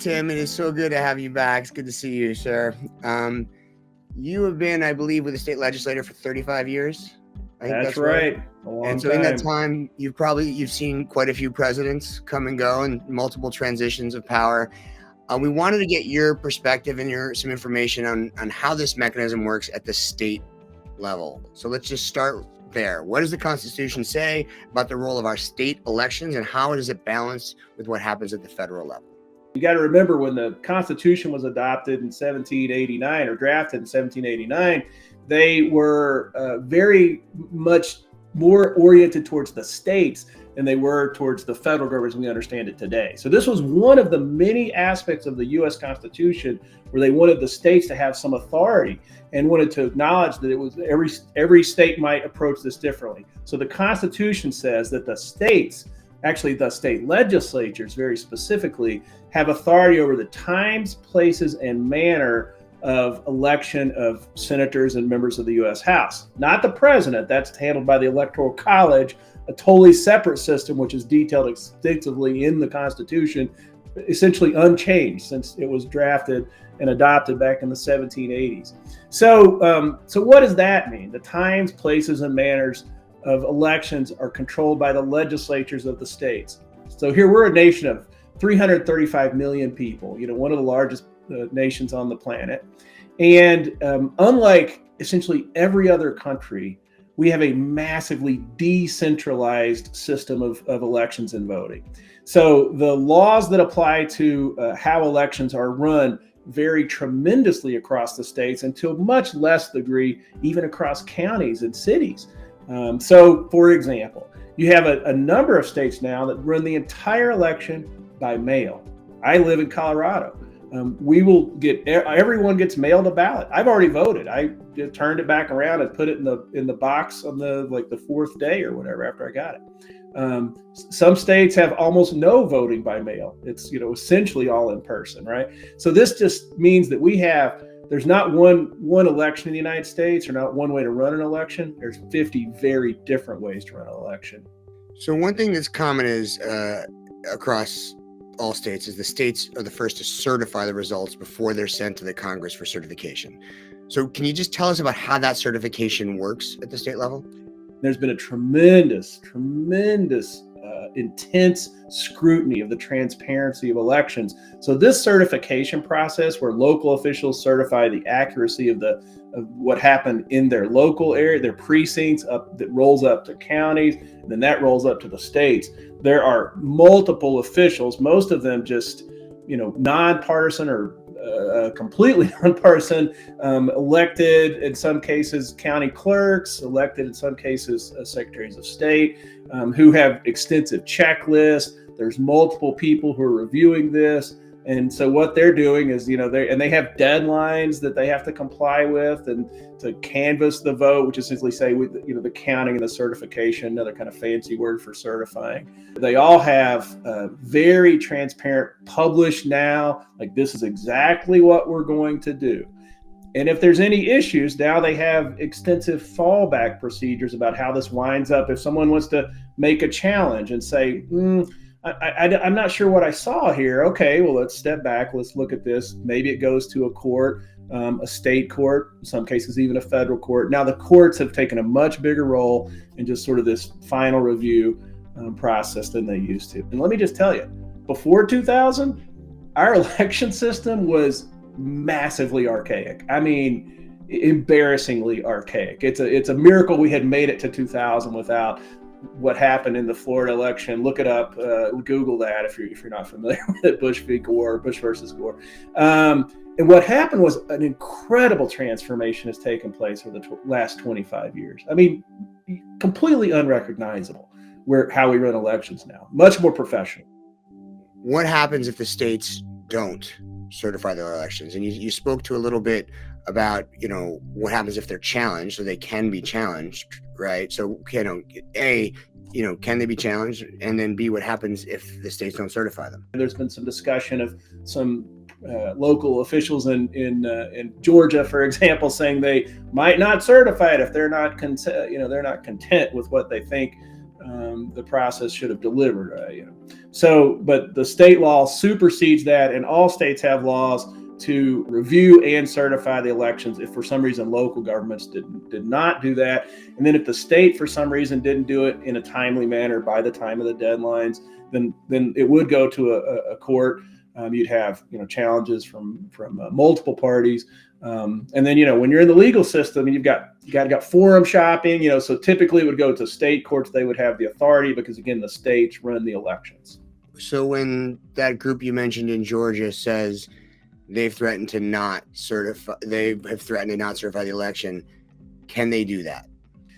Tim. It is so good to have you back. It's good to see you, sir. You have been, I believe, with the state legislature for 35 years. I think that's right. A long and so time. in that time, you've seen quite a few presidents come and go and multiple transitions of power. We wanted to get your perspective and some information on how this mechanism works at the state level. So let's just start there. What does the Constitution say about the role of our state elections, and how does it balance with what happens at the federal level? You got to remember, when the Constitution was adopted in 1789 or drafted in 1789, they were very much more oriented towards the states than they were towards the federal government as we understand it today. So this was one of the many aspects of the U.S. Constitution where they wanted the states to have some authority and wanted to acknowledge that it was every state might approach this differently. So the Constitution says that the states, actually the state legislatures very specifically, have authority over the times, places, and manner of election of senators and members of the U.S. House. Not the president. That's handled by the Electoral College, a totally separate system, which is detailed extensively in the Constitution, essentially unchanged since it was drafted and adopted back in the 1780s. So what does that mean? The times, places, and manners of elections are controlled by the legislatures of the states. So here we're a nation of 335 million people, one of the largest nations on the planet. And unlike essentially every other country, we have a massively decentralized system of elections and voting. So the laws that apply to how elections are run vary tremendously across the states, and to a much less degree even across counties and cities. So, for example, you have a number of states now that run the entire election by mail. I live in Colorado. Everyone gets mailed a ballot. I've already voted. I turned it back around and put it in the box on the fourth day or whatever after I got it. Some states have almost no voting by mail. It's essentially all in person, right? So this just means that there's not one election in the United States, or not one way to run an election. There's 50 very different ways to run an election. So one thing that's common is across all states is the states are the first to certify the results before they're sent to the Congress for certification. So can you just tell us about how that certification works at the state level? There's been a tremendous intense scrutiny of the transparency of elections. So this certification process, where local officials certify the accuracy of what happened in their local area, their precincts, that rolls up to counties, and then that rolls up to the states. There are multiple officials, most of them just nonpartisan or completely nonpartisan, elected in some cases county clerks, elected in some cases secretaries of state, who have extensive checklists. There's multiple people who are reviewing this. And so what they're doing is, they have deadlines that they have to comply with, and to canvass the vote, which essentially say, the counting and the certification, another kind of fancy word for certifying. They all have very transparent, published now, like this is exactly what we're going to do. And if there's any issues, now they have extensive fallback procedures about how this winds up. If someone wants to make a challenge and say, I'm not sure what I saw here. Okay, well, let's step back. Let's look at this. Maybe it goes to a court, a state court, in some cases even a federal court. Now the courts have taken a much bigger role in just sort of this final review process than they used to. And let me just tell you, before 2000, our election system was massively archaic. I mean, embarrassingly archaic. It's a miracle we had made it to 2000 without what happened in the Florida election. Look it up, Google that if you're not familiar with it, Bush versus Gore. And what happened was an incredible transformation has taken place over the last 25 years. I mean, completely unrecognizable how we run elections now, much more professional. What happens if the states don't certify their elections? And you spoke to a little bit about, what happens if they're challenged, so they can be challenged, right? So, A, can they be challenged? And then B, what happens if the states don't certify them? There's been some discussion of some local officials in Georgia, for example, saying they might not certify it if they're not content with what they think the process should have delivered. So, but the state law supersedes that, and all states have laws to review and certify the elections if for some reason local governments did not do that. And then if the state for some reason didn't do it in a timely manner by the time of the deadlines, then it would go to a court. You'd have challenges from multiple parties. And then when you're in the legal system, you've got forum shopping. So typically it would go to state courts. They would have the authority because, again, the states run the elections. So when that group you mentioned in Georgia says they've threatened to not certify the election, can they do that?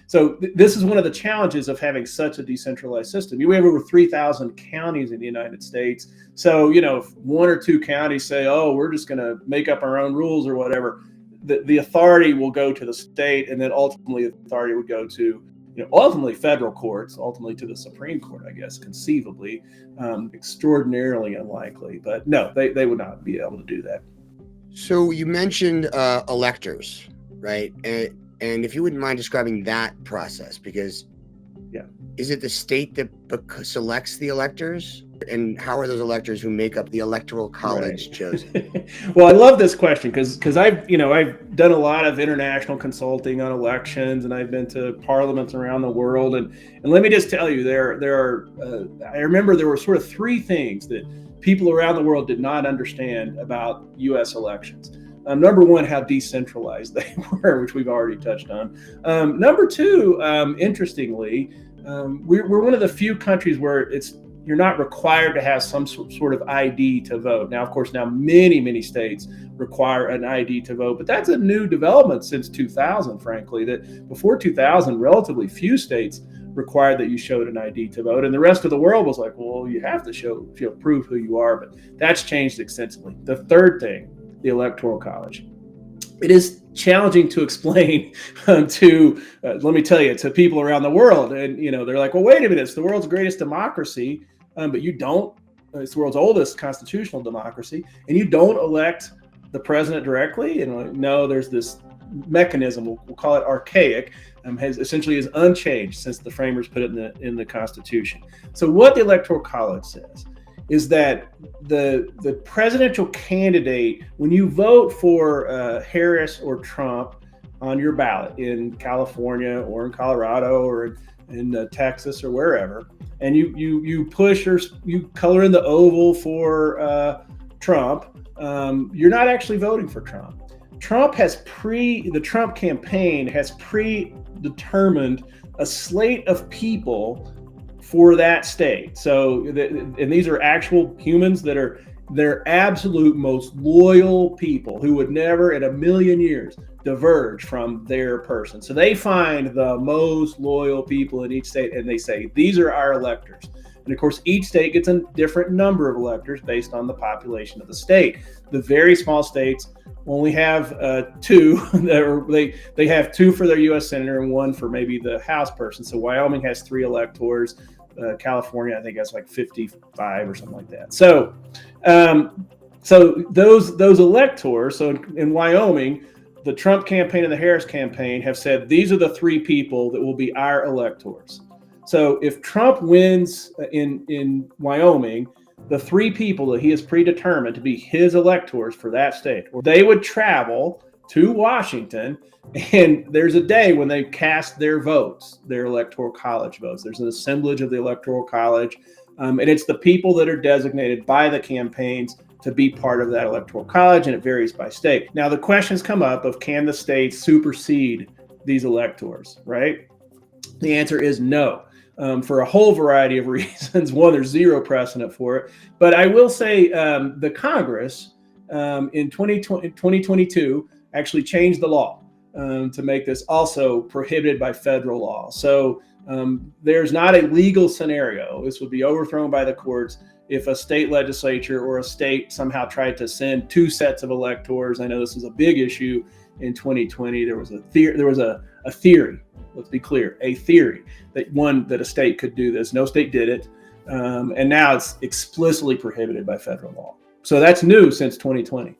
So this is one of the challenges of having such a decentralized system. We have over 3,000 counties in the United States. So, if one or two counties say, oh, we're just going to make up our own rules or whatever, the authority will go to the state, and then ultimately the authority would go to, ultimately federal courts, ultimately to the Supreme Court, I guess, conceivably. Extraordinarily unlikely. But no, they would not be able to do that. So you mentioned electors, right? And if you wouldn't mind describing that process, because is it the state that selects the electors? And how are those electors who make up the electoral college chosen? Well, I love this question because I've done a lot of international consulting on elections, and I've been to parliaments around the world. And let me just tell you, there are I remember there were sort of three things that people around the world did not understand about U.S. elections. Number one, how decentralized they were, which we've already touched on. Number two, interestingly, we're one of the few countries where you're not required to have some sort of ID to vote. Now, of course, many states require an ID to vote, but that's a new development since 2000, frankly, that before 2000, relatively few states required that you showed an ID to vote. And the rest of the world was like, well, you have to prove who you are, but that's changed extensively. The third thing, the Electoral College. It is challenging to explain let me tell you, to people around the world. And, they're like, well, wait a minute, it's the world's greatest democracy, but you don't, it's the world's oldest constitutional democracy, and you don't elect the president directly. And no, there's this mechanism, we'll call it archaic, is unchanged since the framers put it in the Constitution. So what the Electoral College says is that the presidential candidate, when you vote for Harris or Trump on your ballot in California or in Colorado or in Texas or wherever, and you push or you color in the oval for Trump, you're not actually voting for Trump. The Trump campaign has predetermined a slate of people for that state. So, and these are actual humans that are their absolute most loyal people who would never in a million years diverge from their person. So they find the most loyal people in each state and they say, these are our electors. And of course, each state gets a different number of electors based on the population of the state. The very small states only have two. They have two for their U.S. senator and one for maybe the House person. So Wyoming has 3 electors. California, I think, has like 55 or something like that. So those electors. So in Wyoming, the Trump campaign and the Harris campaign have said these are the 3 people that will be our electors. So if Trump wins in Wyoming, the 3 people that he has predetermined to be his electors for that state, they would travel to Washington, and there's a day when they cast their votes, their Electoral College votes. There's an assemblage of the Electoral College, and it's the people that are designated by the campaigns to be part of that Electoral College, and it varies by state. Now, the questions come up of, can the states supersede these electors, right? The answer is no. For a whole variety of reasons. One, there's zero precedent for it. But I will say the Congress in 2022 actually changed the law to make this also prohibited by federal law. So there's not a legal scenario. This would be overthrown by the courts if a state legislature or a state somehow tried to send 2 sets of electors. I know this was a big issue in 2020. There was a theory. Let's be clear, a theory that a state could do this. No state did it. And now it's explicitly prohibited by federal law. So that's new since 2020.